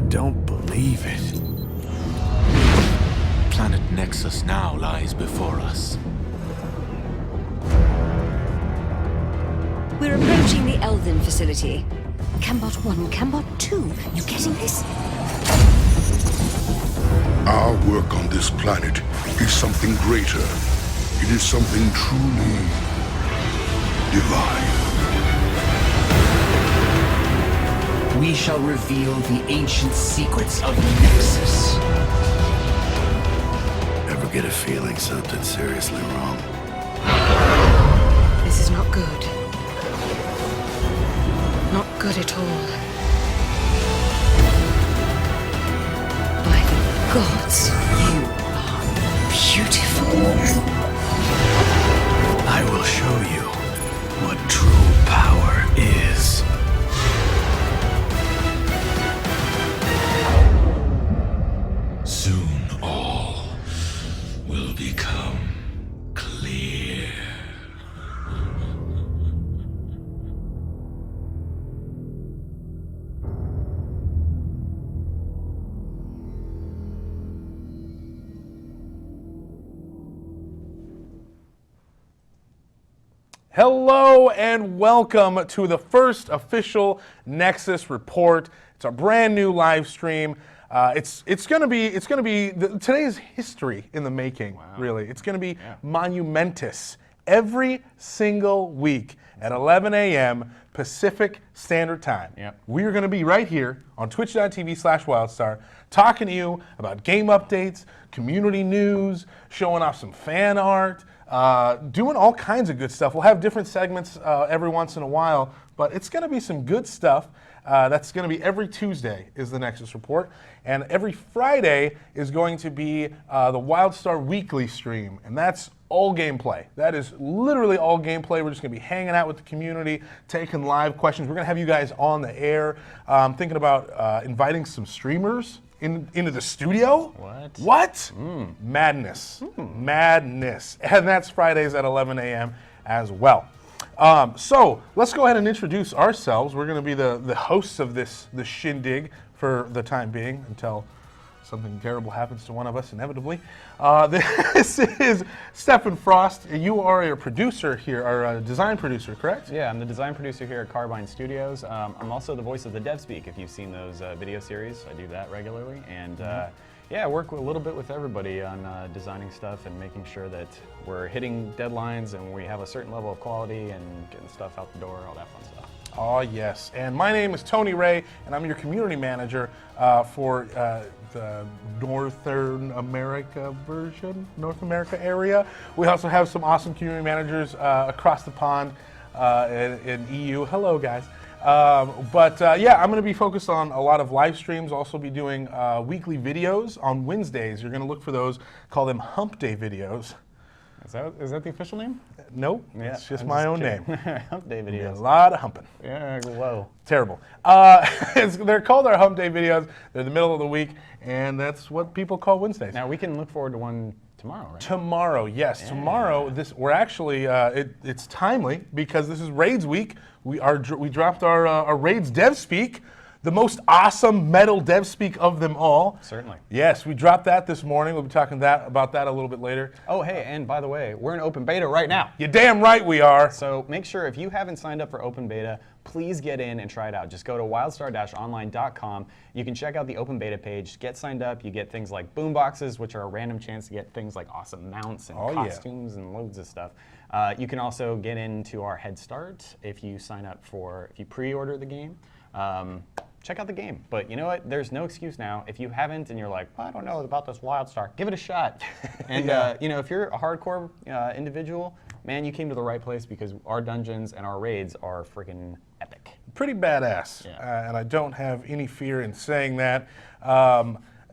don't believe it. Planet Nexus now lies before us. We're approaching the Elven facility. Cambot 1, Cambot 2. You getting this? Our work on this planet is something greater. It is something truly divine. We shall reveal the ancient secrets of the Nexus. Ever get a feeling something's seriously wrong? This is not good. Not good at all. By the gods, you are beautiful. I will show you what true power is. Soon all will become clear. Hello and welcome to the first official Nexus Report. It's a brand new live stream. It's gonna be today's history in the making. Wow. Really, it's gonna be monumentous. Every single week at 11 a.m. Pacific Standard Time, we are going to be right here on twitch.tv/WildStar talking to you about game updates, community news, showing off some fan art, doing all kinds of good stuff. We'll have different segments every once in a while, but it's going to be some good stuff. That's going to be every Tuesday is the Nexus Report, and every Friday is going to be the WildStar Weekly stream, and that's all gameplay. That is literally all gameplay. We're just going to be hanging out with the community, taking live questions. We're going to have you guys on the air. Thinking about inviting some streamers into the studio. What? Madness. Madness. And that's Fridays at 11 a.m. as well. So let's go ahead and introduce ourselves. We're going to be the hosts of this shindig for the time being until something terrible happens to one of us inevitably. This is Stephan Frost. You are a producer here, or a design producer, correct? Yeah, I'm the design producer here at Carbine Studios. I'm also the voice of the DevSpeak. If you've seen those video series, I do that regularly. And yeah, I work a little bit with everybody on designing stuff and making sure that we're hitting deadlines and we have a certain level of quality and getting stuff out the door, all that fun stuff. Oh, yes. And my name is Tony Ray, and I'm your community manager for the Northern America version, North America area. We also have some awesome community managers across the pond in EU. Hello, guys. Yeah, I'm going to be focused on a lot of live streams. Also be doing weekly videos on Wednesdays. You're going to look for those, call them Hump Day videos. Is that the official name? Nope, yeah, it's just my own name. Hump Day videos. A lot of humping. Yeah, whoa. Terrible. They're called our Hump Day videos. They're the middle of the week, and that's what people call Wednesdays. Now we can look forward to one tomorrow, right? Tomorrow, yes. Yeah. Tomorrow, we're actually, it's timely because this is Raids week. We dropped our Raids Dev Speak, the most awesome metal dev speak of them all. Certainly. Yes, we dropped that this morning. We'll be talking about that a little bit later. Oh, hey, and by the way, we're in open beta right now. You're damn right we are. So make sure if you haven't signed up for open beta, please get in and try it out. Just go to wildstar-online.com. You can check out the open beta page, get signed up. You get things like boomboxes, which are a random chance to get things like awesome mounts and costumes and loads of stuff. You can also get into our Head Start if you sign up if you pre-order the game. Check out the game. But you know what? There's no excuse now. If you haven't and you're like, well, I don't know about this WildStar, give it a shot. And you know, if you're a hardcore individual, man, you came to the right place because our dungeons and our raids are freaking epic. Pretty badass. Yeah. And I don't have any fear in saying that.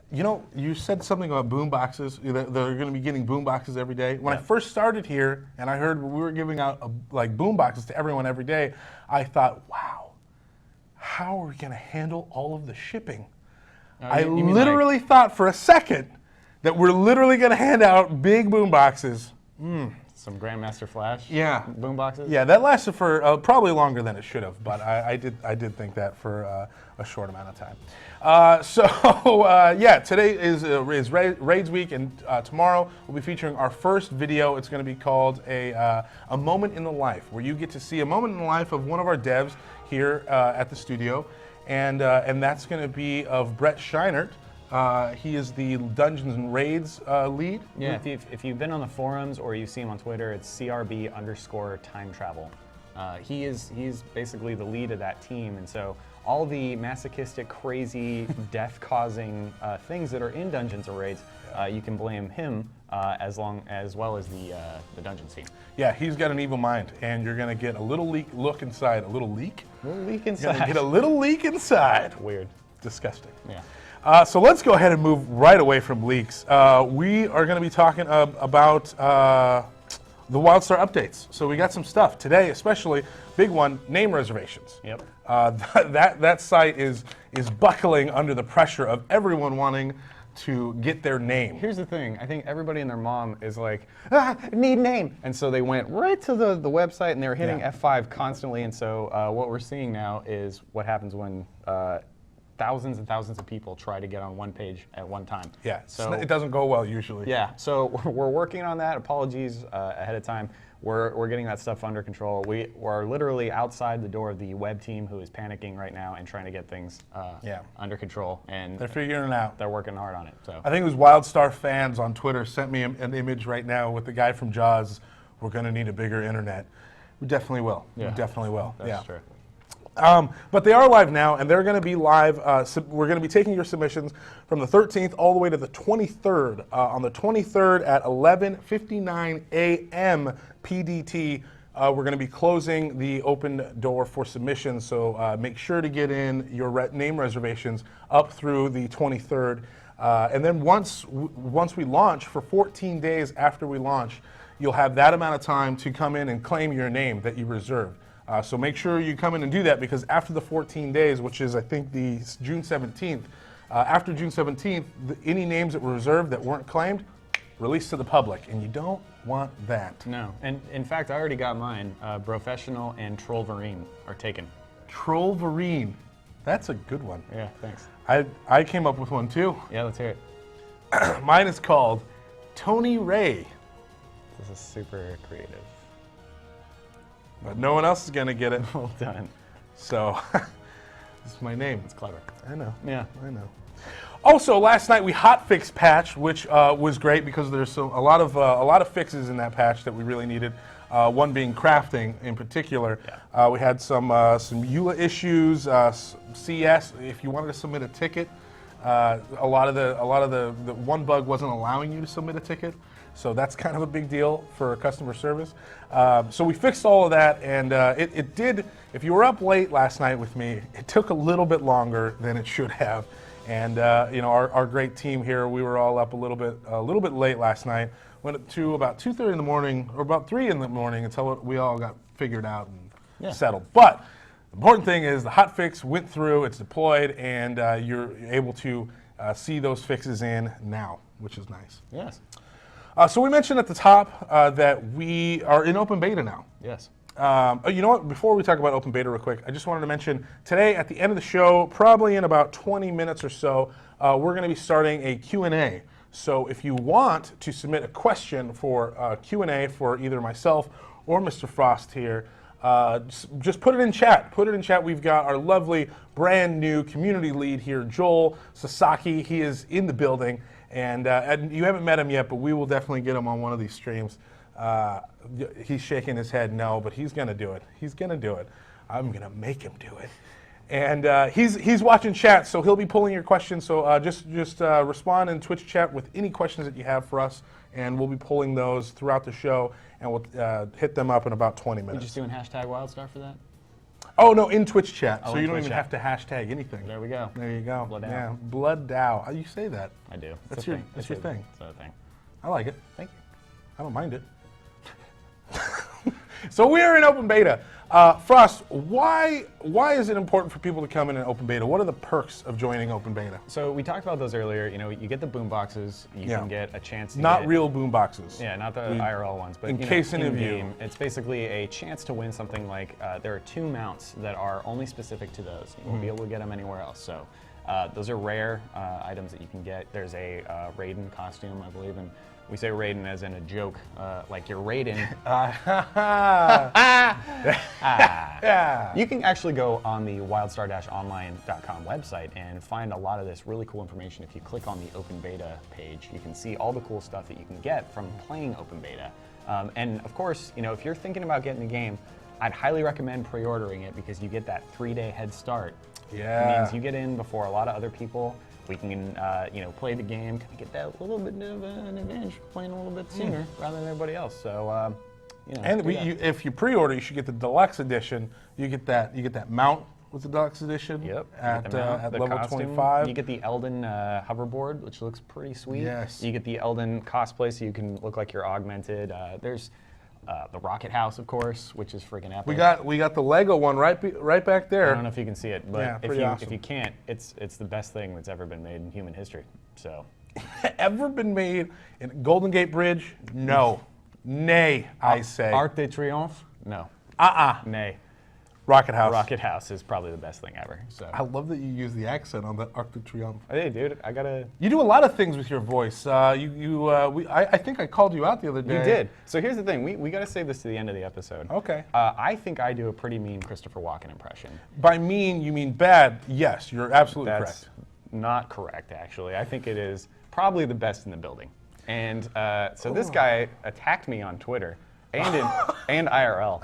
You know, you said something about boom boxes. They're going to be getting boom boxes every day. When I first started here and I heard we were giving out like boom boxes to everyone every day, I thought, wow. How are we going to handle all of the shipping? I literally thought for a second that we're literally going to hand out big boom boxes. Some Grandmaster Flash. Yeah. Boomboxes. Yeah, that lasted for probably longer than it should have, but I did think that for a short amount of time. Yeah, today is Raids week, and tomorrow we'll be featuring our first video. It's going to be called a moment in the life, where you get to see a moment in the life of one of our devs here at the studio, and that's going to be of Brett Scheinert. He is the Dungeons and Raids lead. Yeah, if you've been on the forums or you see him on Twitter, it's CRB_time travel. He's basically the lead of that team, and so all the masochistic, crazy, death-causing things that are in Dungeons and Raids, you can blame him as well as the Dungeons team. Yeah, he's got an evil mind, and you're gonna get a little look inside. A little leak? A little leak You're inside. gonna get a little leak inside. Weird. Disgusting. Yeah. So let's go ahead and move right away from leaks. We are going to be talking about the WildStar updates. So we got some stuff today, especially big one: name reservations. Yep. That site is buckling under the pressure of everyone wanting to get their name. Here's the thing. I think everybody and their mom is like, need name. And so they went right to the website and they were hitting F5 constantly. And so what we're seeing now is what happens when thousands and thousands of people try to get on one page at one time. Yeah, so it doesn't go well usually. Yeah, so we're working on that. Apologies ahead of time. We're getting that stuff under control. We're literally outside the door of the web team, who is panicking right now and trying to get things under control. And They're figuring it out. they're working hard on it. So I think it was WildStar fans on Twitter sent me an image right now with the guy from Jaws. We're going to need a bigger internet. We definitely will. Yeah. We definitely will. that's true. But they are live now, and they're going to be live. We're going to be taking your submissions from the 13th all the way to the 23rd. On the 23rd at 11:59 a.m. PDT, we're going to be closing the open door for submissions. So make sure to get in your name reservations up through the 23rd. And then once we launch, for 14 days after we launch, you'll have that amount of time to come in and claim your name that you reserved. So make sure you come in and do that, because after the 14 days, which is I think the June 17th, after June 17th, any names that were reserved that weren't claimed, released to the public, and you don't want that. No, and in fact, I already got mine. Professional and Trollverine are taken. Trollverine, that's a good one. Yeah, thanks. I came up with one too. Yeah, let's hear it. Mine is called Tony Ray, This is super creative. but no one else is gonna get it. Well done. So this is my name. It's clever. I know. Yeah. I know. Also, last night we hotfixed patch, which was great because there's a lot of fixes in that patch that we really needed. One being crafting in particular. Yeah. We had some EULA issues, CS. If you wanted to submit a ticket, a lot of the one bug wasn't allowing you to submit a ticket. So that's kind of a big deal for customer service. So we fixed all of that, and it did. If you were up late last night with me, it took a little bit longer than it should have. And our great team here, we were all up a little bit late last night. Went to about 2:30 in the morning, or about 3 in the morning, until we all got figured out and settled. But the important thing is the hotfix went through, it's deployed, and you're able to see those fixes in now, which is nice. Yes. So we mentioned at the top that we are in open beta now. Yes. You know what? Before we talk about open beta real quick, I just wanted to mention today at the end of the show, probably in about 20 minutes or so, we're going to be starting a Q&A. So if you want to submit a question for Q&A for either myself or Mr. Frost here, just put it in chat. Put it in chat. We've got our lovely brand new community lead here, Joel Sasaki. He is in the building. And you haven't met him yet, but we will definitely get him on one of these streams. He's shaking his head no, but he's going to do it. He's going to do it. I'm going to make him do it. And he's watching chat, so he'll be pulling your questions. So just respond in Twitch chat with any questions that you have for us, and we'll be pulling those throughout the show, and we'll hit them up in about 20 minutes. We're just doing hashtag WildStar for that? Oh, no, in Twitch chat. Oh, so in you don't Twitch even chat. have to hashtag anything. There we go. There you go. Blood Dow. Yeah, Blood Dow. You say that. I do. That's your thing. It's a thing. I like it. Thank you. I don't mind it. So we are in open beta. Frost, why is it important for people to come in an open beta? What are the perks of joining open beta? So we talked about those earlier. You know, you get the boom boxes. You can get a chance to Not get, real boom boxes. Yeah, not the IRL ones, but in case any of you- in-game, it's basically a chance to win something like there are 2 mounts that are only specific to those. You won't be able to get them anywhere else. So those are rare items that you can get. There's a Raiden costume, I believe, and we say Raiden as in a joke, like you're Raiden. You can actually go on the WildStar-Online.com website and find a lot of this really cool information. If you click on the open beta page, you can see all the cool stuff that you can get from playing open beta. And of course, you know, if you're thinking about getting the game, I'd highly recommend pre-ordering it because you get that 3-day head start. Yeah. It means you get in before a lot of other people. We can, you know, play the game, kind of get that little bit of an advantage playing a little bit sooner rather than everybody else. So, you know. And if you pre-order, you should get the deluxe edition. You get that mount with the deluxe edition. Yep. At the level costume. 25. You get the Elden hoverboard, which looks pretty sweet. Yes. You get the Elden cosplay, so you can look like you're augmented. There's the Rocket House, of course, which is freaking epic. We got the Lego one right back there. I don't know if you can see it, but Yeah, if you can't, it's the best thing that's ever been made in human history. So, Ever been made in Golden Gate Bridge? No. Nay, I say. Arc de Triomphe? No. Nay. Rocket House. Rocket House is probably the best thing ever. So. I love that you use the accent on the Arc de Triomphe. Hey, dude, I gotta. You do a lot of things with your voice. I think I called you out the other day. You did. So here's the thing. We gotta save this to the end of the episode. Okay. I think I do a pretty mean Christopher Walken impression. By mean, you mean bad. Yes, you're absolutely That's correct. not correct, actually. I think it is probably the best in the building. And so this guy attacked me on Twitter and IRL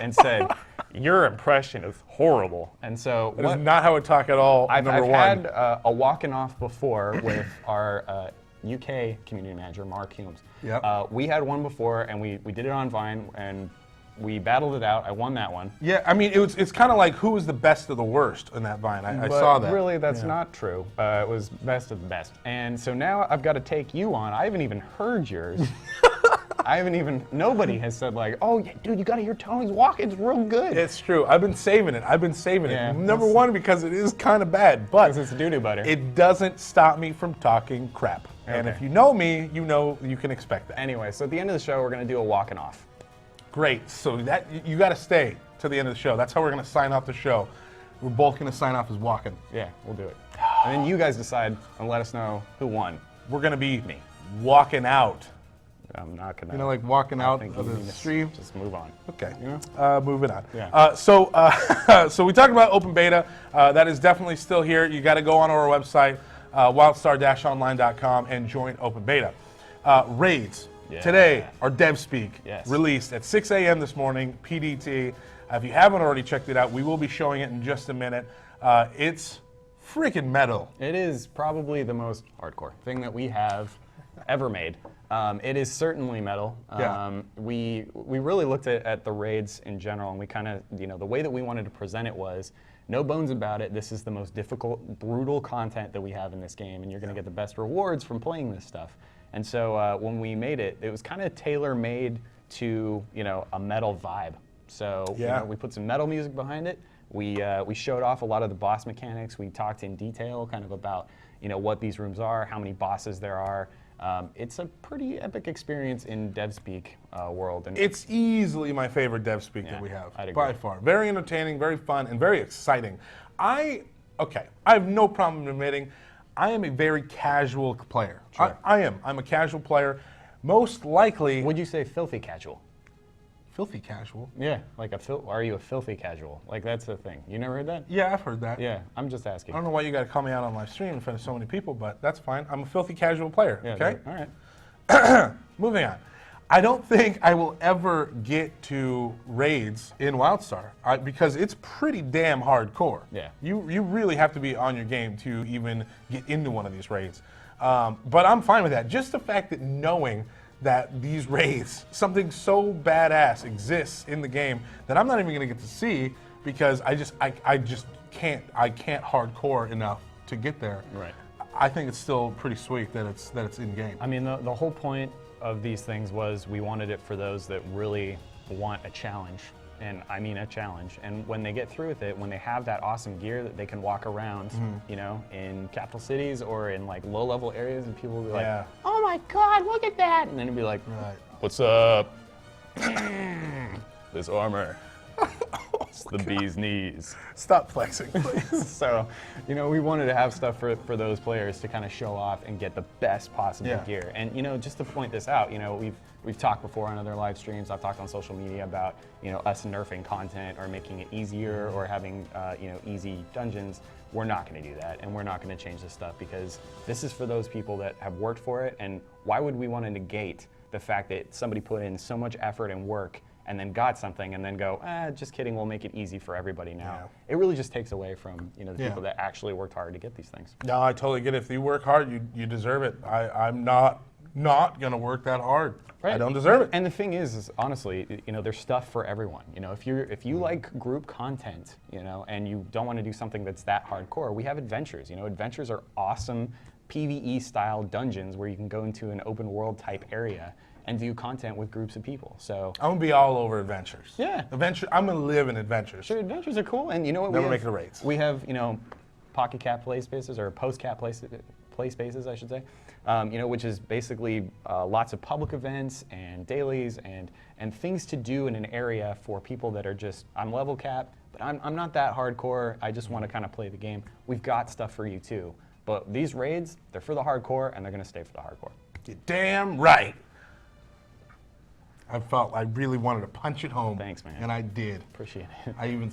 and said, "Your impression is horrible." And so That is not how I talk at all. I've number one. had a walking off before with our UK community manager, Mark Humes. Yep. We had one before, and we did it on Vine, and we battled it out. I won that one. Yeah, I mean, it's kind of like who was the best of the worst in that Vine. I But saw that. really, that's not true. It was best of the best. And so now I've got to take you on. I haven't even heard yours. Nobody has said like, "Oh, yeah, dude, you got to hear Tony's walk. It's real good." It's true. I've been saving it. Yeah, Number one, because it is kind of bad, but Because it's doo-doo butter. it doesn't stop me from talking crap. And Okay. if you know me, you know you can expect that. Anyway, so at the end of the show, we're going to do a walking off. Great. So that you got to stay to the end of the show. That's how we're going to sign off the show. We're both going to sign off as walking. Yeah, we'll do it. And then you guys decide and let us know who won. We're going to be walking out. I'm not gonna. You know, like walking I out think of you the need to stream. Just move on. Okay. You know? Moving on. Yeah. So we talked about open beta. That is definitely still here. You got to go on our website, wildstar-online.com, and join open beta. Raids. Yeah. Today, our dev speak Yes. released at 6 a.m. this morning, PDT. If you haven't already checked it out, we will be showing it in just a minute. It's freaking metal. It is probably the most hardcore thing that we have ever made. It is certainly metal. Yeah. We really looked at the raids in general, and we kind of, you know, the way that we wanted to present it was, no bones about it, this is the most difficult, brutal content that we have in this game, and you're going to get the best rewards from playing this stuff. And so when we made it, it was kind of tailor-made to, you know, a metal vibe. So you know, we put some metal music behind it. We showed off a lot of the boss mechanics. We talked in detail kind of about, you know, what these rooms are, how many bosses there are. It's a pretty epic experience in DevSpeak world. And It's easily my favorite dev speak that we have, I'd agree. by far. Very entertaining, very fun, and very exciting. I have no problem admitting I am a very casual player. Sure. I am. I'm a casual player. Most likely, would you say filthy casual? filthy casual. Yeah, like are you a filthy casual? Like that's the thing. You never heard that? Yeah, I've heard that. Yeah, I'm just asking. I don't know why you got to call me out on live stream in front of so many people, but that's fine. I'm a filthy casual player. Yeah, okay. All right. Moving on. I don't think I will ever get to raids in WildStar because it's pretty damn hardcore. Yeah. You really have to be on your game to even get into one of these raids. But I'm fine with that. Just the fact that knowing that these raids, something so badass exists in the game that I'm not even going to get to see because I just can't hardcore enough to get there. Right. I think it's still pretty sweet that it's in game. I mean, the whole point of these things was we wanted it for those that really want a challenge, and I mean a challenge. And when they get through with it, when they have that awesome gear that they can walk around, you know, in capital cities or in like low-level areas, and people will be like, "Oh my God, look at that!" And then it'd be like, "What's up? This armor." It's the bee's knees. Stop flexing, please. So, you know, we wanted to have stuff for those players to kind of show off and get the best possible gear. And, you know, just to point this out, you know, we've talked before on other live streams, I've talked on social media about, you know, us nerfing content or making it easier or having, you know, easy dungeons. We're not going to do that, and we're not going to change this stuff because this is for those people that have worked for it. And why would we want to negate the fact that somebody put in so much effort and work and then got something and then go, just kidding, we'll make it easy for everybody now. It really just takes away from, you know, the people that actually worked hard to get these things. No, I totally get it. If you work hard, you deserve it. I'm not gonna work that hard. I don't deserve it. And the thing is honestly, you know, there's stuff for everyone. You know, if you like group content, you know, and you don't want to do something that's that hardcore, we have adventures. You know, adventures are awesome PvE style dungeons where you can go into an open world type area and do content with groups of people. So I'm gonna be all over adventures. Yeah. I'm gonna live in adventures. Sure, adventures are cool, and you know what? Never make it raids. We have, you know, pocket cap play spaces or post cap play spaces, I should say. You know, which is basically lots of public events and dailies and things to do in an area for people that are just, I'm level cap, but I'm not that hardcore. I just want to kind of play the game. We've got stuff for you too. But these raids, they're for the hardcore, and they're gonna stay for the hardcore. You're damn right. I felt I really wanted to punch it home. Thanks, man. And I did. Appreciate it. I even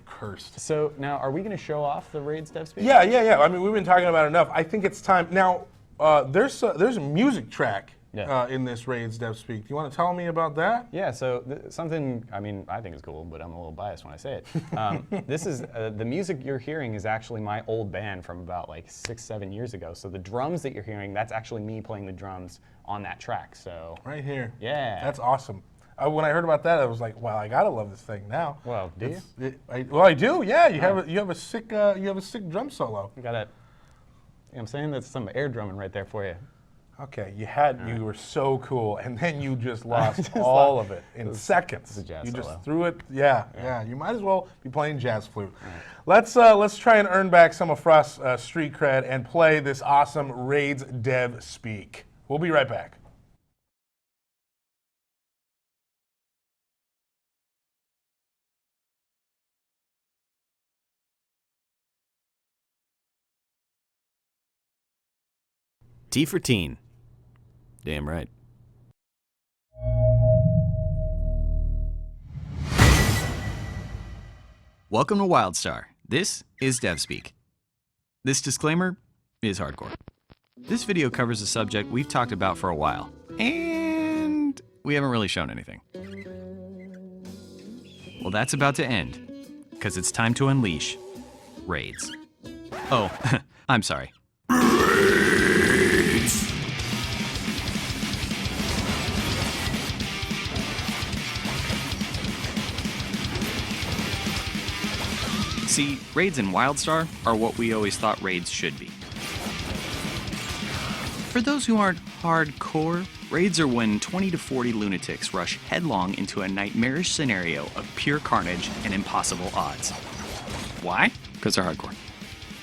cursed. So now, are we going to show off the Raids dev speed? Yeah. I mean, we've been talking about it enough. I think it's time now. There's a music track in this Raids dev speak. Do you want to tell me about that? Yeah. So something. I mean, I think is cool, but I'm a little biased when I say it. This is the music you're hearing is actually my old band from about like 6-7 years ago. So the drums that you're hearing, that's actually me playing the drums on that track. So right here. Yeah. That's awesome. When I heard about that, I was like, "Wow, I gotta love this thing now." Well, do you? I do. Yeah, you have a sick drum solo. You got it. I'm saying that's some air drumming right there for you. Okay, you were so cool, and then you just lost all of it in seconds. It's a jazz you solo. just threw it. Yeah. You might as well be playing jazz flute. Let's try and earn back some of Frost's street cred and play this awesome Raids dev speak. We'll be right back. T for teen. Damn right. Welcome to WildStar. This is DevSpeak. This disclaimer is hardcore. This video covers a subject we've talked about for a while, and we haven't really shown anything. Well, that's about to end, because it's time to unleash raids. Oh, I'm sorry. See, raids in WildStar are what we always thought raids should be. For those who aren't hardcore, raids are when 20 to 40 lunatics rush headlong into a nightmarish scenario of pure carnage and impossible odds. Why? Because they're hardcore.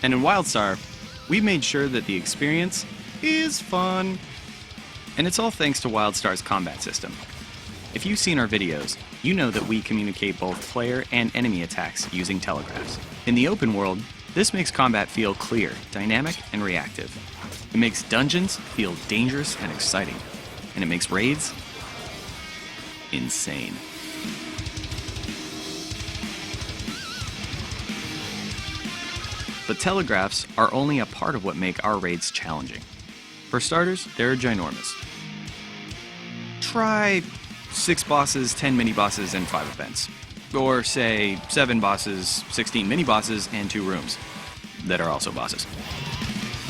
And in WildStar, we've made sure that the experience is fun. And it's all thanks to WildStar's combat system. If you've seen our videos, you know that we communicate both player and enemy attacks using telegraphs. In the open world, this makes combat feel clear, dynamic, and reactive. It makes dungeons feel dangerous and exciting. And it makes raids insane. But telegraphs are only a part of what make our raids challenging. For starters, they're ginormous. Try 6 bosses, 10 mini-bosses, and 5 events. Or say 7 bosses, 16 mini-bosses, and 2 rooms that are also bosses.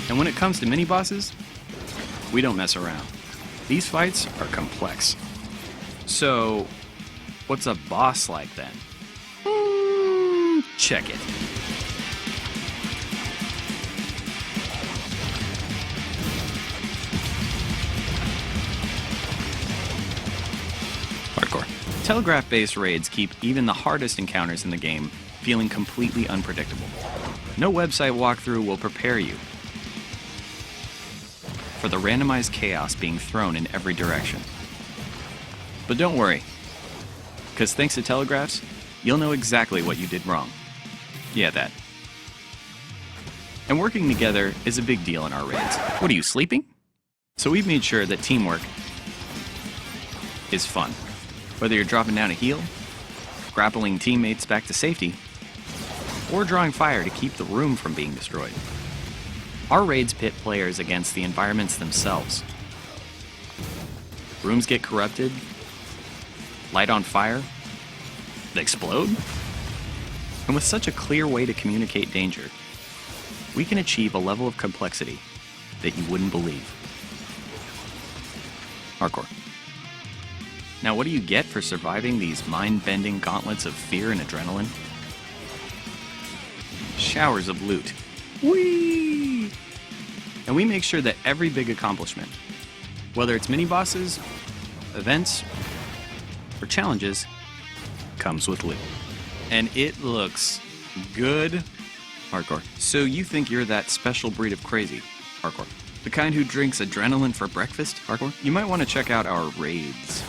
And when it comes to mini-bosses, we don't mess around. These fights are complex. So, what's a boss like then? Check it. Hardcore. Telegraph-based raids keep even the hardest encounters in the game feeling completely unpredictable. No website walkthrough will prepare you for the randomized chaos being thrown in every direction. But don't worry, because thanks to telegraphs, you'll know exactly what you did wrong. Yeah, that. And working together is a big deal in our raids. What are you, sleeping? So we've made sure that teamwork is fun. Whether you're dropping down a heal, grappling teammates back to safety, or drawing fire to keep the room from being destroyed. Our raids pit players against the environments themselves. Rooms get corrupted, light on fire, they explode. And with such a clear way to communicate danger, we can achieve a level of complexity that you wouldn't believe. Hardcore. Now, what do you get for surviving these mind-bending gauntlets of fear and adrenaline? Showers of loot. Whee! And we make sure that every big accomplishment, whether it's mini-bosses, events, or challenges, comes with loot. And it looks good. Hardcore. So you think you're that special breed of crazy? Hardcore. The kind who drinks adrenaline for breakfast? Hardcore. You might want to check out our raids.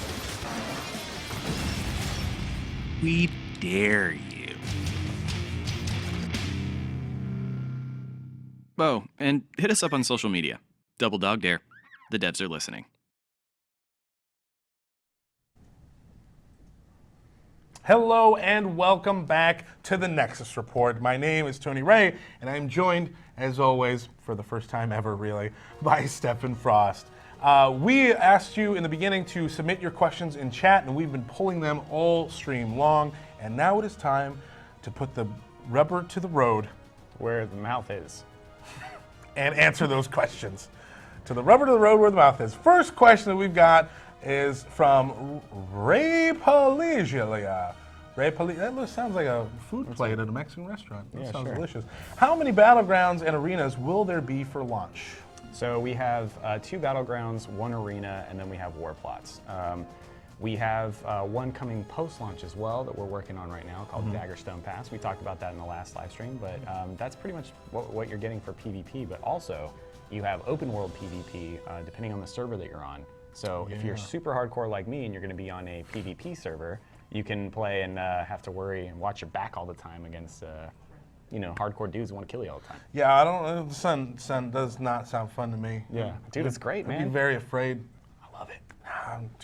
We dare you. Oh, and hit us up on social media. Double Dog Dare. The devs are listening. Hello and welcome back to the Nexus Report. My name is Tony Ray, and I'm joined, as always, for the first time ever, really, by Stephan Frost. We asked you in the beginning to submit your questions in chat, and we've been pulling them all stream long. And now it is time to put the rubber to the road, Where the mouth is. and answer those questions. To the rubber to the road where the mouth is. First question that we've got is from Ray Paligia. That sounds like a food plate at a Mexican restaurant. That sounds delicious. How many battlegrounds and arenas will there be for launch? So we have 2 battlegrounds, 1 arena, and then we have war plots. We have one coming post-launch as well that we're working on right now called Daggerstone Pass. We talked about that in the last live stream, but that's pretty much what you're getting for PvP. But also, you have open world PvP depending on the server that you're on. So if you're super hardcore like me and you're going to be on a PvP server, you can play and have to worry and watch your back all the time against hardcore dudes who want to kill you all the time. Yeah, I don't. The sun does not sound fun to me. Yeah, dude, it's great, man. I'd be very afraid. I love it.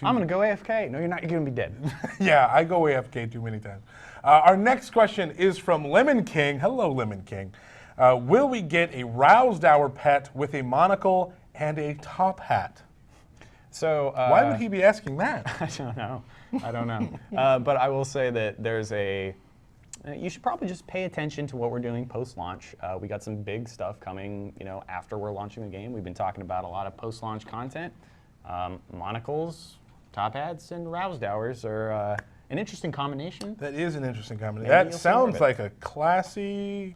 I'm gonna go AFK. No, you're not. You're gonna be dead. Yeah, I go AFK too many times. Our next question is from Lemon King. Hello, Lemon King. Will we get a roused hour pet with a monocle and a top hat? So why would he be asking that? I don't know. But I will say that there's you should probably just pay attention to what we're doing post-launch. We got some big stuff coming, after we're launching the game. We've been talking about a lot of post-launch content. Monocles, top hats, and roused hours are an interesting combination. That is an interesting combination. That sounds like a classy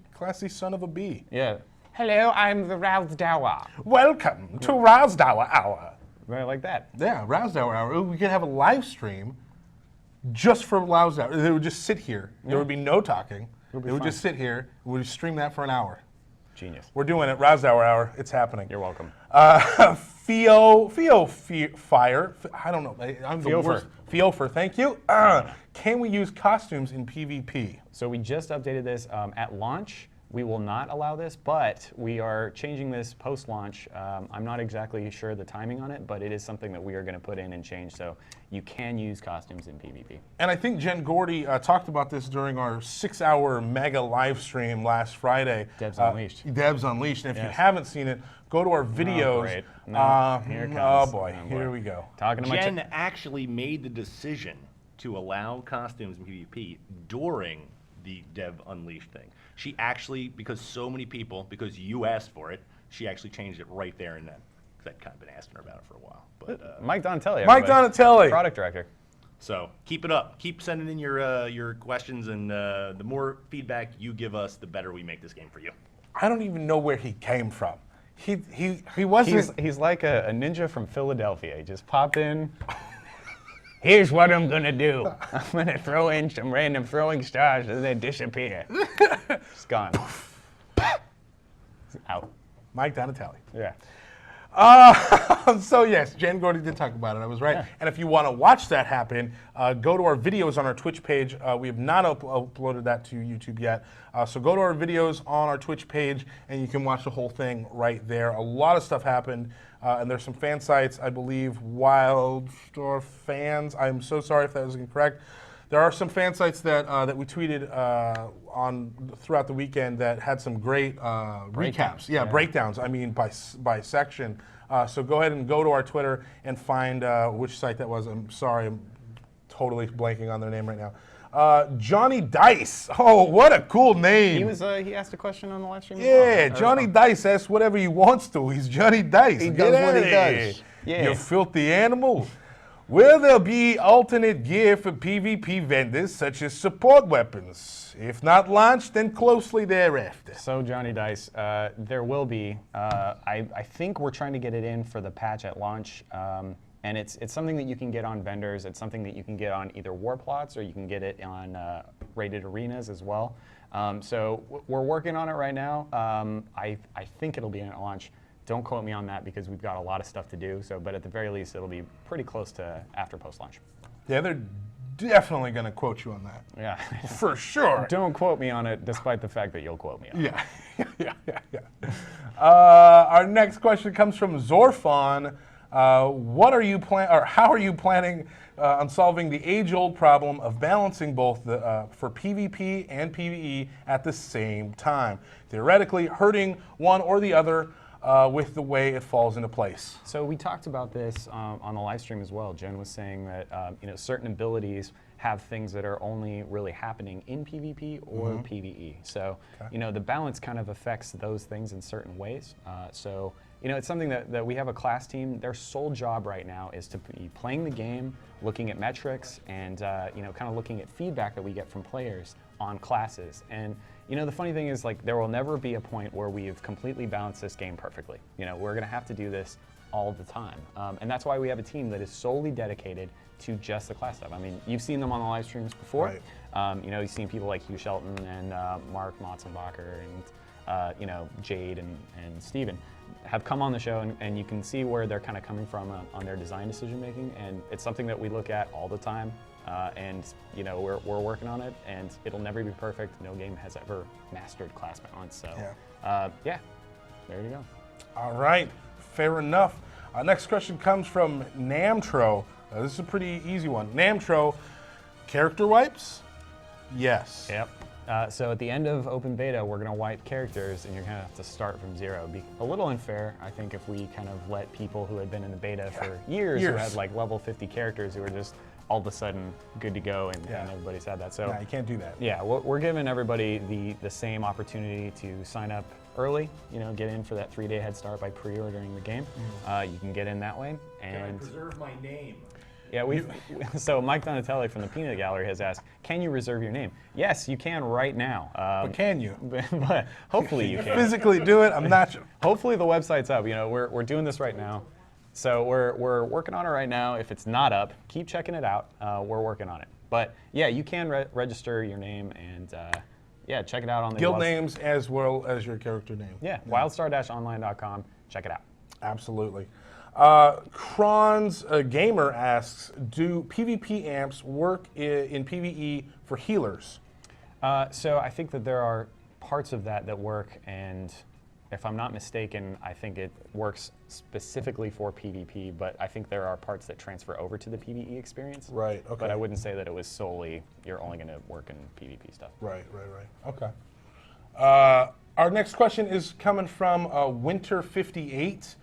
son of a bee. Yeah. Hello, I'm the roused hour. Welcome to Roused Hour. Right, like that. Yeah, Roused Hour. We could have a live stream just for Roused Hour. They would just sit here. There would be no talking. They would just sit here. We would stream that for an hour. Genius. We're doing it. Roused Hour. It's happening. You're welcome. Fire. I don't know. I'm the worst. Feofer, thank you. Can we use costumes in PvP? So we just updated this at launch. We will not allow this, but we are changing this post-launch. I'm not exactly sure the timing on it, but it is something that we are going to put in and change, so you can use costumes in PvP. And I think Jen Gordy talked about this during our 6-hour mega live stream last Friday. Devs Unleashed. Devs Unleashed. And if you haven't seen it, go to our videos. Oh, great. No, here it comes. Oh, boy. Here we go. Talking to Jen actually made the decision to allow costumes in PvP during the Dev Unleashed thing. She actually, because so many people, because you asked for it, she actually changed it right there and then. Because I'd kind of been asking her about it for a while. But Mike Donatelli. Mike Donatelli. Product director. So keep it up. Keep sending in your questions, and the more feedback you give us, the better we make this game for you. I don't even know where he came from. He wasn't. He's like a ninja from Philadelphia. He just popped in. Here's what I'm gonna do. I'm gonna throw in some random throwing stars and they disappear. It's gone. Out. Mike Donatelli. Yeah. So yes, Jan Gordy did talk about it. I was right. Yeah. And if you want to watch that happen, go to our videos on our Twitch page. We have not uploaded that to YouTube yet. So go to our videos on our Twitch page, and you can watch the whole thing right there. A lot of stuff happened, and there's some fan sites, I believe, WildStar Fans. I'm so sorry if that was incorrect. There are some fan sites that that we tweeted on throughout the weekend that had some great recaps. Yeah, breakdowns. I mean, by section. So go ahead and go to our Twitter and find which site that was. I'm sorry, I'm totally blanking on their name right now. Johnny Dice. Oh, what a cool name. He asked a question on the live stream. Yeah, Johnny Dice asks whatever he wants to. He's Johnny Dice. He Get does what outta he here, does. Yeah. You filthy animal. Will there be alternate gear for PvP vendors, such as support weapons? If not launched, then closely thereafter. So Johnny Dice, there will be. I think we're trying to get it in for the patch at launch, and it's something that you can get on vendors. It's something that you can get on either war plots or you can get it on rated arenas as well. So we're working on it right now. I think it'll be in at launch. Don't quote me on that because we've got a lot of stuff to do. So, but at the very least, it'll be pretty close to after post-launch. Yeah, they're definitely going to quote you on that. Yeah, For sure. Don't quote me on it, despite the fact that you'll quote me on it. Yeah. Our next question comes from Zorfon. What are you how are you planning on solving the age-old problem of balancing both the for PvP and PvE at the same time, theoretically hurting one or the other with the way it falls into place? So we talked about this on the live stream as well. Jen was saying that certain abilities have things that are only really happening in PvP or PvE. So the balance kind of affects those things in certain ways. So it's something that we have a class team. Their sole job right now is to be playing the game, looking at metrics, and kind of looking at feedback that we get from players on classes. And the funny thing is, like, there will never be a point where we've completely balanced this game perfectly. We're going to have to do this all the time. And that's why we have a team that is solely dedicated to just the class stuff. I mean, you've seen them on the live streams before. Right. You've seen people like Hugh Shelton and Mark Motzenbacher and Jade and Steven have come on the show, and you can see where they're kind of coming from on their design decision making, and it's something that we look at all the time. And we're working on it, and it'll never be perfect. No game has ever mastered class balance. So yeah, there you go. All right, fair enough. Next question comes from Namtro. This is a pretty easy one. Namtro, character wipes? Yes. Yep. So at the end of open beta, we're going to wipe characters, and you're going to have to start from zero. Be a little unfair, I think, if we kind of let people who had been in the beta for years who had like level 50 characters who were just all of a sudden good to go, and everybody's had that. So no, you can't do that. Yeah, we're giving everybody the same opportunity to sign up early, get in for that 3-day head start by pre-ordering the game. You can get in that way. And Can I preserve my name? Yeah, so Mike Donatelli from the Peanut Gallery has asked, can you reserve your name? Yes, you can right now. But can you? But hopefully you can. Physically do it? I'm not sure. Hopefully the website's up. We're doing this right now. So we're working on it right now. If it's not up, keep checking it out. We're working on it. But yeah, you can register your name and check it out on the guild names as well as your character name. Yeah, wildstar-online.com. Check it out. Absolutely. Kron's Gamer asks, do PvP amps work in PvE for healers? So I think that there are parts of that work, and if I'm not mistaken, I think it works specifically for PvP, but I think there are parts that transfer over to the PvE experience. Right, okay. But I wouldn't say that it was solely, you're only going to work in PvP stuff. Right. Okay. Our next question is coming from Winter58.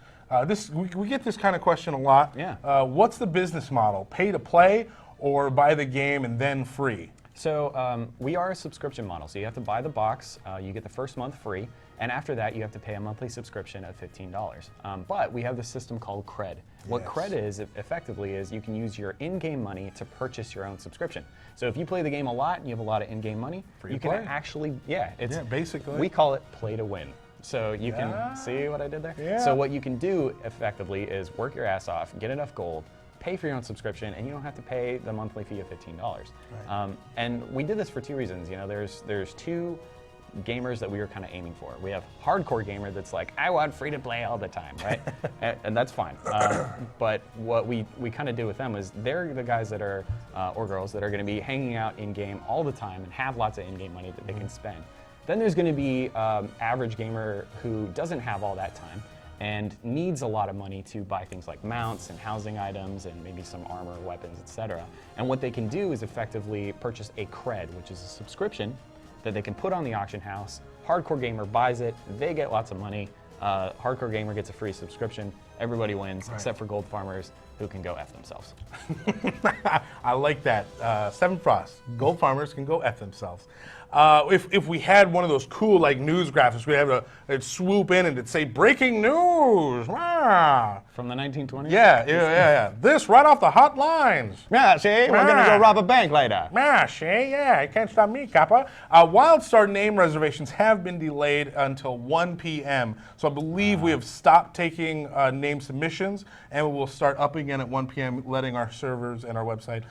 We get this kind of question a lot. Yeah. What's the business model? Pay to play or buy the game and then free? So we are a subscription model. So you have to buy the box. You get the first month free. And after that, you have to pay a monthly subscription of $15. But we have this system called Cred. What Cred is, effectively, is you can use your in-game money to purchase your own subscription. So if you play the game a lot and you have a lot of in-game money, you can actually, basically. We call it play to win. So you can see what I did there? Yeah. So what you can do effectively is work your ass off, get enough gold, pay for your own subscription, and you don't have to pay the monthly fee of $15. And we did this for two reasons. You know, there's two gamers that we were kind of aiming for. We have hardcore gamer that's like, I want free to play all the time, right? and that's fine. But what we kind of did with them is they're the guys that are, or girls, that are going to be hanging out in-game all the time and have lots of in-game money that they can spend. Then there's going to be average gamer who doesn't have all that time and needs a lot of money to buy things like mounts and housing items and maybe some armor, weapons, etc. And what they can do is effectively purchase a cred, which is a subscription that they can put on the auction house. Hardcore gamer buys it, they get lots of money. Hardcore gamer gets a free subscription. Everybody wins, except for gold farmers who can go F themselves. I like that. Stephan Frost, gold farmers can go F themselves. If we had one of those cool like news graphics, we'd have it'd swoop in and it'd say breaking news. Ah. From the 1920s? Yeah. This right off the hot lines. Yeah, see, we're gonna go rob a bank later. Yeah, see, yeah, you can't stop me, Kappa. WildStar name reservations have been delayed until 1 p.m. So I believe we have stopped taking name submissions, and we will start up again at 1 p.m., letting our servers and our website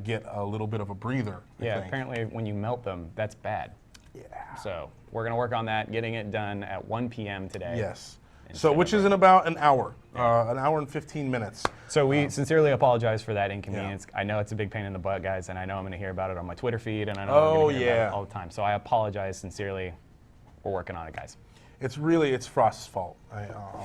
get a little bit of a breather. Yeah, apparently when you melt them, that's bad. Yeah. So we're gonna work on that, getting it done at 1 p.m. today. Yes. So, which is in about an hour, an hour and 15 minutes. So we sincerely apologize for that inconvenience. I know it's a big pain in the butt, guys, and I know I'm going to hear about it on my Twitter feed, and I know I'm going to hear about it all the time. So I apologize sincerely. We're working on it, guys. It's Frost's fault.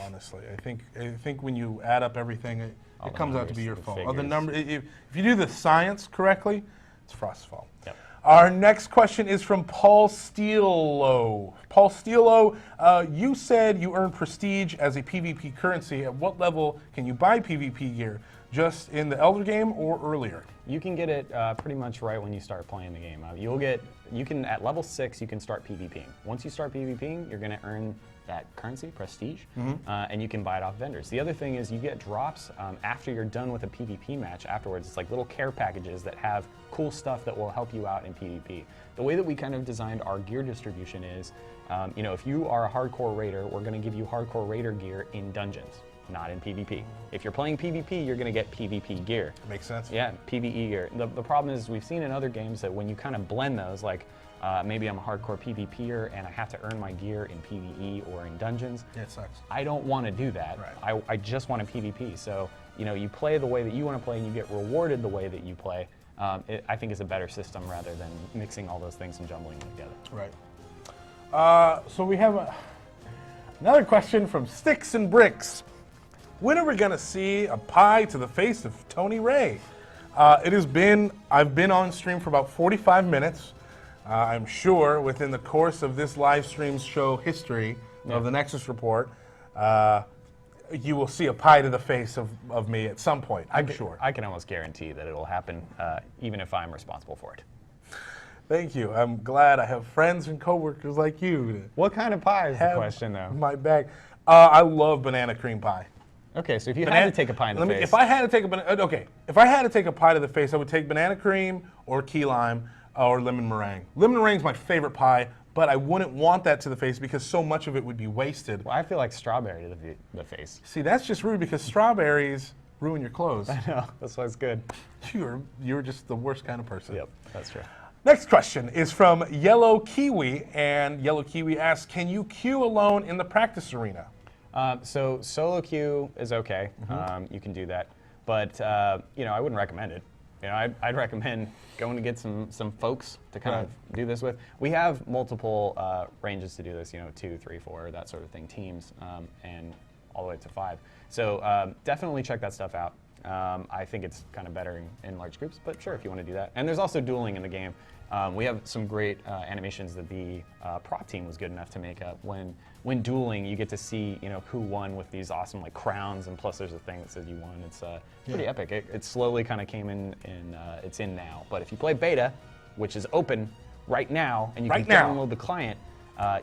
Honestly, I think when you add up everything, it comes out to be your fault. The number, if you do the science correctly, it's Frost's fault. Yep. Our next question is from Paul Steelo. Paul Steelo, you said you earn prestige as a PvP currency. At what level can you buy PvP gear? Just in the Elder game or earlier? You can get it pretty much right when you start playing the game. You can at level 6 you can start PvPing. Once you start PvPing, you're going to earn that currency, prestige, and you can buy it off vendors. The other thing is you get drops after you're done with a PvP match afterwards. It's like little care packages that have cool stuff that will help you out in PvP. The way that we kind of designed our gear distribution is, if you are a hardcore raider, we're going to give you hardcore raider gear in dungeons, not in PvP. If you're playing PvP, you're going to get PvP gear. Makes sense. Yeah, PvE gear. The problem is we've seen in other games that when you kind of blend those, like maybe I'm a hardcore PvPer and I have to earn my gear in PvE or in dungeons. Yeah, it sucks. I don't want to do that. Right. I just want a PvP. So, you play the way that you want to play and you get rewarded the way that you play. I think is a better system rather than mixing all those things and jumbling them together. Right. So we have another question from Sticks and Bricks. When are we going to see a pie to the face of Tony Ray? I've been on stream for about 45 minutes. I'm sure within the course of this live stream show history of the Nexus Report, you will see a pie to the face of me at some point, I'm sure. I can almost guarantee that it'll happen, even if I'm responsible for it. Thank you. I'm glad I have friends and coworkers like you. What kind of pie is the question, though? My bag. I love banana cream pie. Okay, so if you had to take a pie in the face. If I had to take if I had to take a pie to the face, I would take banana cream or key lime or lemon meringue. Lemon meringue is my favorite pie, but I wouldn't want that to the face because so much of it would be wasted. Well, I feel like strawberry to the face. See, that's just rude because strawberries ruin your clothes. I know, that's why it's good. You're just the worst kind of person. Yep, that's true. Next question is from Yellow Kiwi, and Yellow Kiwi asks, can you queue alone in the practice arena? So solo queue is okay. You can do that, but I wouldn't recommend it. I'd recommend going to get some folks to kind of do this with. We have multiple ranges to do this. 2, 3, 4, that sort of thing, teams, and all the way to 5. So definitely check that stuff out. I think it's kind of better in large groups, but sure if you want to do that. And there's also dueling in the game. We have some great animations that the prop team was good enough to make up. When dueling, you get to see who won with these awesome crowns, and plus there's a thing that says you won. It's pretty epic. It slowly kind of came in, and it's in now. But if you play beta, which is open right now, and you can download the client,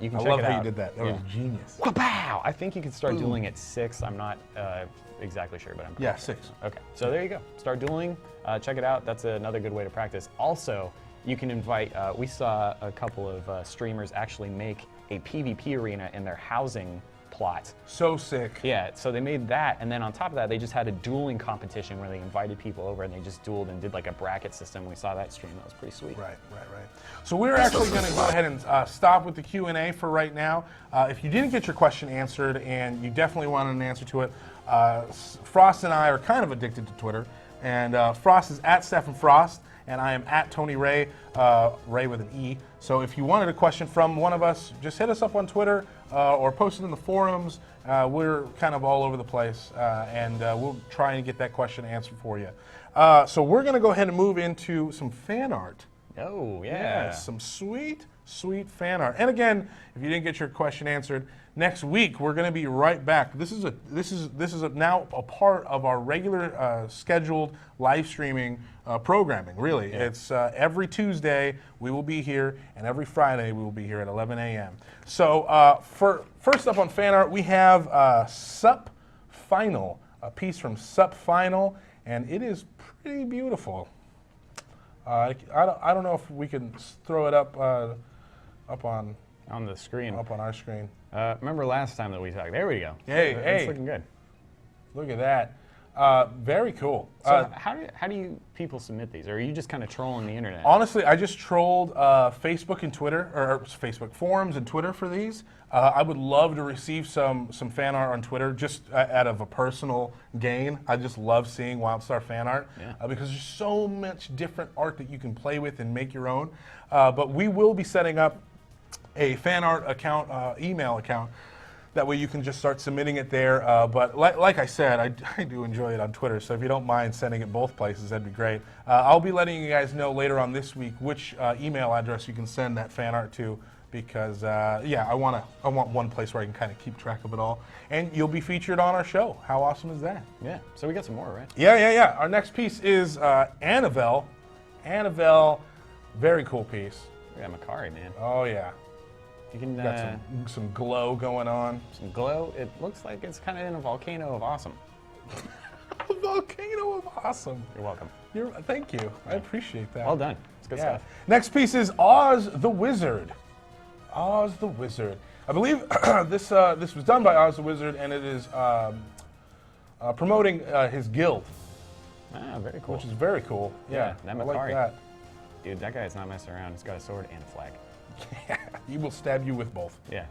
you can check it out. I love how you did that. That was genius. Wow! I think you can start dueling at 6. I'm not exactly sure, but I'm yeah, 6. Okay, so there you go. Start dueling. Check it out. That's another good way to practice. Also, you can invite. We saw a couple of streamers actually make a PvP arena in their housing plot. So sick. Yeah, so they made that, and then on top of that, they just had a dueling competition where they invited people over and they just dueled and did like a bracket system. We saw that stream. That was pretty sweet. Right. So we're actually going to go ahead and stop with the Q&A for right now. If you didn't get your question answered and you definitely wanted an answer to it, Frost and I are kind of addicted to Twitter. And Frost is at Stephan Frost, and I am at Tony Ray, Ray with an E. So if you wanted a question from one of us, just hit us up on Twitter or post it in the forums. We're kind of all over the place, and we'll try and get that question answered for you. So we're going to go ahead and move into some fan art. Oh, yeah. Some sweet fan art. And again, if you didn't get your question answered, next week we're going to be right back. This is now a part of our regular scheduled live streaming programming. Really, it's every Tuesday we will be here, and every Friday we will be here at 11 a.m. So first up on fan art, we have Sup Final, a piece from Sup Final, and it is pretty beautiful. I don't know if we can throw it up on the screen. Up on our screen. Remember last time that we talked? There we go. Hey, It's looking good. Look at that. Very cool. So how do you people submit these? Or are you just kind of trolling the internet? Honestly, I just trolled Facebook and Twitter, or Facebook forums and Twitter for these. I would love to receive some fan art on Twitter, just out of a personal gain. I just love seeing WildStar fan art because there's so much different art that you can play with and make your own. But we will be setting up a fan art account, email account. That way you can just start submitting it there. But like I said, I do enjoy it on Twitter, so if you don't mind sending it both places, that'd be great. I'll be letting you guys know later on this week which email address you can send that fan art to, because I want one place where I can kind of keep track of it all. And you'll be featured on our show. How awesome is that? Yeah, so we got some more, right? Yeah. Our next piece is Annabelle. Annabelle, very cool piece. Yeah, Makari, man. Oh yeah. You can Got some glow going on. Some glow. It looks like it's kind of in a volcano of awesome. A volcano of awesome. You're welcome. Thank you. I appreciate that. Well done. It's good stuff. Next piece is Oz the Wizard. Oz the Wizard. I believe this was done by Oz the Wizard, and it is promoting his guild. Ah, very cool. Which is very cool. Yeah, that I like Makari. that. Dude, that guy's not messing around. He's got a sword and a flag. He will stab you with both. Yeah.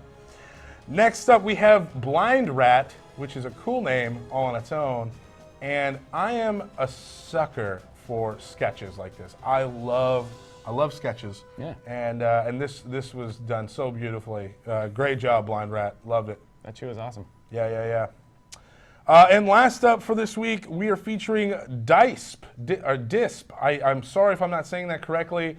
Next up, we have Blind Rat, which is a cool name all on its own. And I am a sucker for sketches like this. I love sketches. Yeah. And this was done so beautifully. Great job, Blind Rat. Loved it. That shoe is awesome. Yeah. And last up for this week, we are featuring Disp. I'm sorry if I'm not saying that correctly,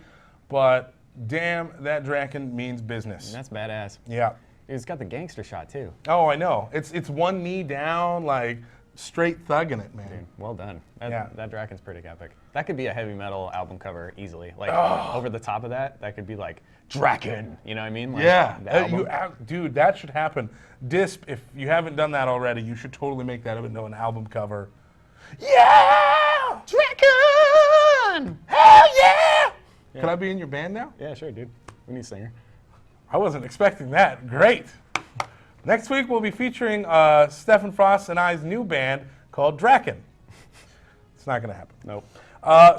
but damn, that Draken means business. And that's badass. Yeah. It's got the gangster shot, too. Oh, I know. It's one knee down, like straight thugging it, man. Dude, well done. Yeah. That Draken's pretty epic. That could be a heavy metal album cover easily. Like, over the top of that could be like, Draken. You know what I mean? Like, yeah. Dude, that should happen. Disp, if you haven't done that already, you should totally make that into an album cover. Yeah! Draken! Hell yeah! Can I be in your band now? Yeah, sure, dude. We need a singer. I wasn't expecting that. Great. Next week, we'll be featuring Stephan Frost and I's new band called Draken. It's not going to happen. Nope.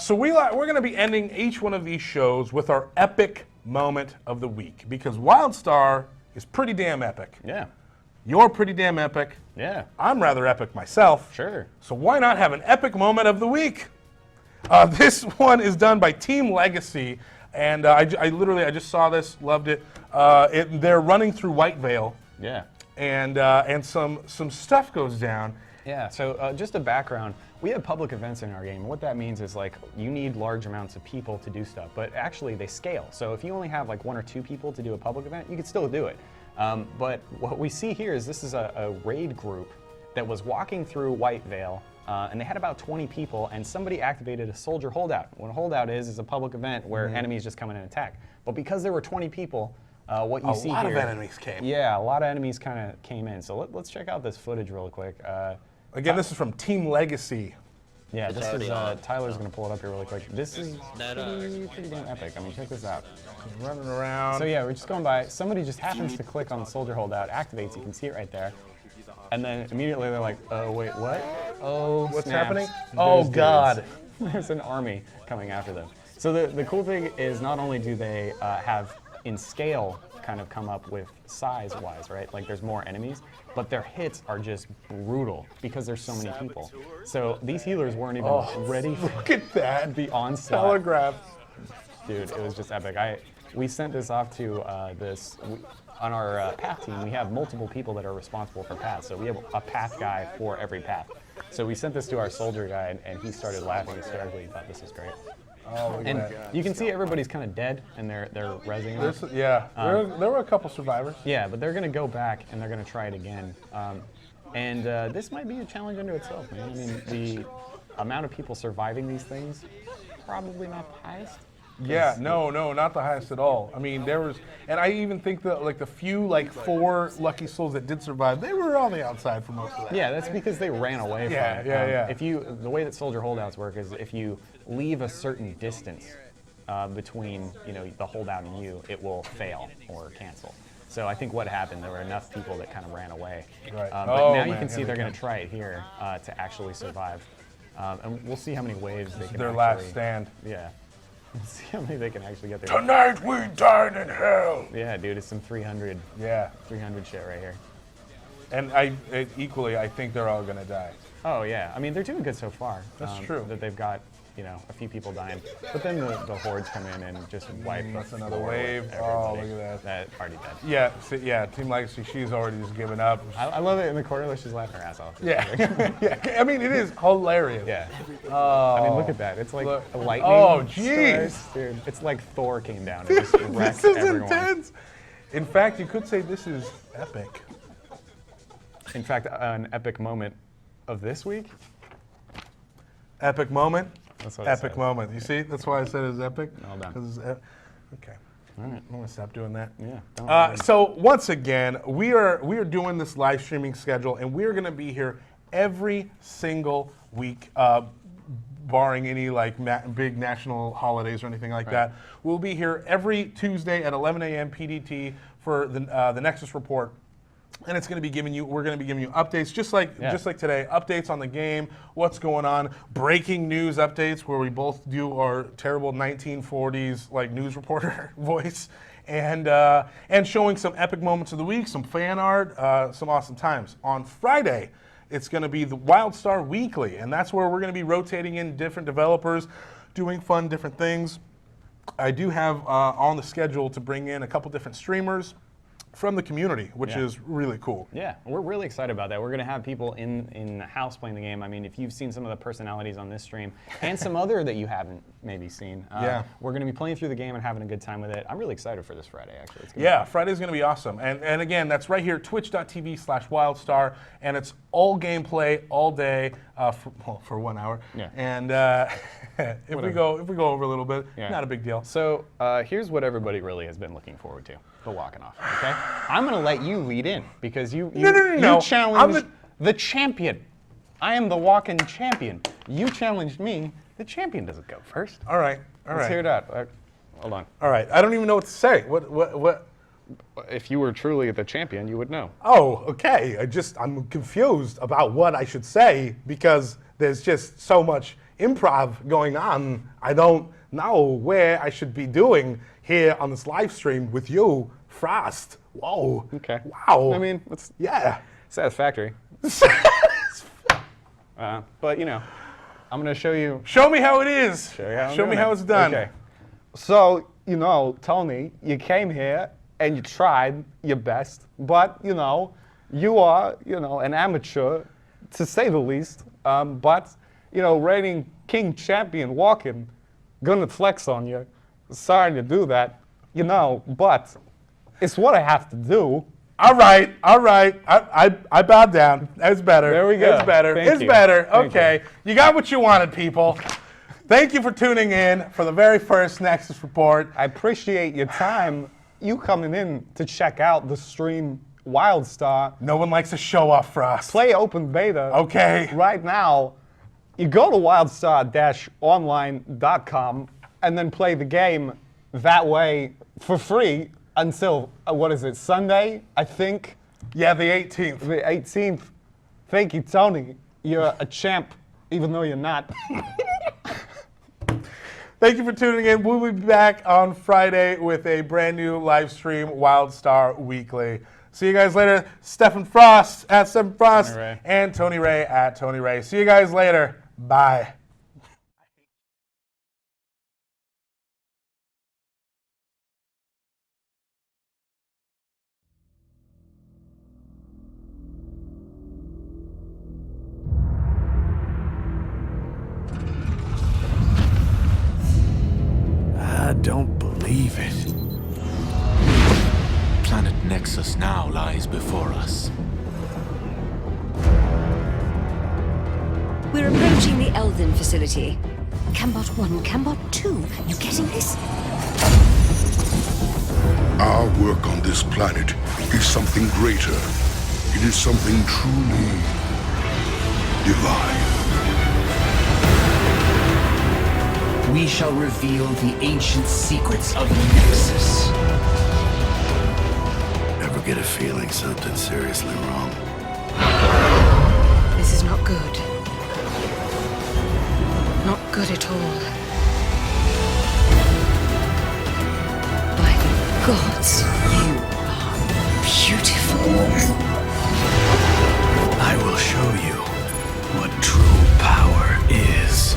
So we're going to be ending each one of these shows with our epic moment of the week, because WildStar is pretty damn epic. Yeah. You're pretty damn epic. Yeah. I'm rather epic myself. Sure. So why not have an epic moment of the week? This one is done by Team Legacy, and I just saw this, loved it. They're running through White Veil. Yeah. And some stuff goes down. Yeah, so just a background, we have public events in our game, and what that means is like you need large amounts of people to do stuff, but actually they scale. So if you only have like 1 or 2 people to do a public event, you could still do it. But what we see here is this is a raid group that was walking through White Veil, and they had about 20 people, and somebody activated a soldier holdout. What a holdout is a public event where enemies just come in and attack. But because there were 20 people, what you see here... A lot of enemies came. Yeah, a lot of enemies kind of came in. So let's check out this footage real quick. Again, this is from Team Legacy. Yeah, this is, Tyler's gonna pull it up here really quick. This is pretty damn epic. I mean, check this out. Running around. So yeah, we're just going by, somebody just happens to click on the soldier holdout, activates, you can see it right there. And then immediately they're like, oh wait, what? Oh, What's snaps. happening? There's Oh dudes. God. There's an army coming after them. So the cool thing is not only do they have in scale kind of come up with size-wise, right? Like there's more enemies, but their hits are just brutal because there's so many people. So these healers weren't even ready for Look at that. the onslaught. Telegraph. Dude, it was just epic. We sent this off to on our path team. We have multiple people that are responsible for paths. So we have a path guy for every path. So we sent this to our soldier guy, and he started laughing hysterically. He thought this is great. Oh, look And at that. you can see everybody's kind of dead, and they're rezzing up. Yeah, there were a couple survivors. Yeah, but they're gonna go back and they're gonna try it again. This might be a challenge unto itself, man. I mean, the amount of people surviving these things, probably not the highest. Yeah, no, not the highest at all. I mean, there was, and I even think that like the few, like 4 lucky souls that did survive, they were on the outside for most of that. Yeah, that's because they ran away from it. Yeah. If the way that soldier holdouts work is if you leave a certain distance between the holdout and you, it will fail or cancel. So I think what happened, there were enough people that kind of ran away. Right. But Oh, now you man, can see here they're they going to try it here to actually survive. And we'll see how many waves they can Their actually... last stand. Yeah. We'll see how many they can actually get there. Tonight we dine in hell. Yeah, dude, it's some 300 shit right here. And equally, I think they're all gonna die. Oh yeah, I mean they're doing good so far. That's true. That they've got a few people dying, but then the hordes come in and just wipe. That's the another floor wave. with Oh, everybody. look at that. That already dead. Yeah, Team Legacy, she's already just given up. I love it in the corner. She's laughing her ass off. Yeah, yeah. I mean, it is hilarious. Yeah. I mean, look at that. It's like a lightning. Oh, jeez. strike, dude. It's like Thor came down and just wrecked This is everyone. intense. In fact, you could say this is epic. In fact, an epic moment of this week. Epic moment. That's what it Epic says. moment. You see? That's why I said it's epic. Well done. 'Cause it's okay. All right. I'm gonna stop doing that. Yeah. Don't worry. So once again, we are doing this live streaming schedule, and we're gonna be here every single week, barring any like big national holidays or anything like that. We'll be here every Tuesday at 11 a.m. PDT for the Nexus Report. And it's going to be we're going to be giving you updates, just like today, updates on the game, what's going on, breaking news updates where we both do our terrible 1940s like news reporter voice, and showing some epic moments of the week, some fan art, some awesome times. On Friday, it's going to be the WildStar Weekly, and that's where we're going to be rotating in different developers, doing fun different things. I do have on the schedule to bring in a couple different streamers from the community, which is really cool. Yeah, we're really excited about that. We're going to have people in the house playing the game. I mean, if you've seen some of the personalities on this stream and some other that you haven't maybe seen, we're going to be playing through the game and having a good time with it. I'm really excited for this Friday, actually. It's gonna be fun. Friday's going to be awesome. And again, that's right here, twitch.tv/WildStar, and it's all gameplay all day for 1 hour. Yeah. And if we go over a little bit, not a big deal. So here's what everybody really has been looking forward to. The walking off, okay? I'm gonna let you lead in because you No. challenged the champion. I am the walking champion. You challenged me. The champion doesn't go first. All right. Let's hear it out. Hold on. All right. I don't even know what to say. What? If you were truly the champion, you would know. Oh, okay. I'm confused about what I should say because there's just so much improv going on. I don't know where I should be doing here on this live stream with you, Frost. Whoa. Okay. Wow. I mean, it's satisfactory. But I'm gonna show you. Show me how it is. Show me how it's done. Okay. So, Tony, you came here and you tried your best, but, you are, an amateur, to say the least. But, reigning king champion walking, gonna flex on you. Sorry to do that, but it's what I have to do. All right. I bowed down. That's better. There we go. It's better. Thank you. better. Thank Okay. You got what you wanted, people. Thank you for tuning in for the very first Nexus Report. I appreciate your time, you coming in to check out the stream WildStar. No one likes to show off, Frost. Play open beta. Okay. Right now, You go to wildstar-online.com and then play the game that way for free until, what is it, Sunday, I think? Yeah, the 18th. The 18th. Thank you, Tony. You're a champ, even though you're not. Thank you for tuning in. We'll be back on Friday with a brand new live stream, WildStar Weekly. See you guys later. Stephan Frost at Stephan Frost and Tony Ray at Tony Ray. See you guys later. Bye. I don't believe it. Planet Nexus now lies before us. We're approaching the Elven facility. Cambot 1, Cambot 2. You getting this? Our work on this planet is something greater. It is something truly divine. We shall reveal the ancient secrets of the Nexus. Ever get a feeling something seriously wrong? This is not good. Not good at all. By the gods, you are beautiful. I will show you what true power is.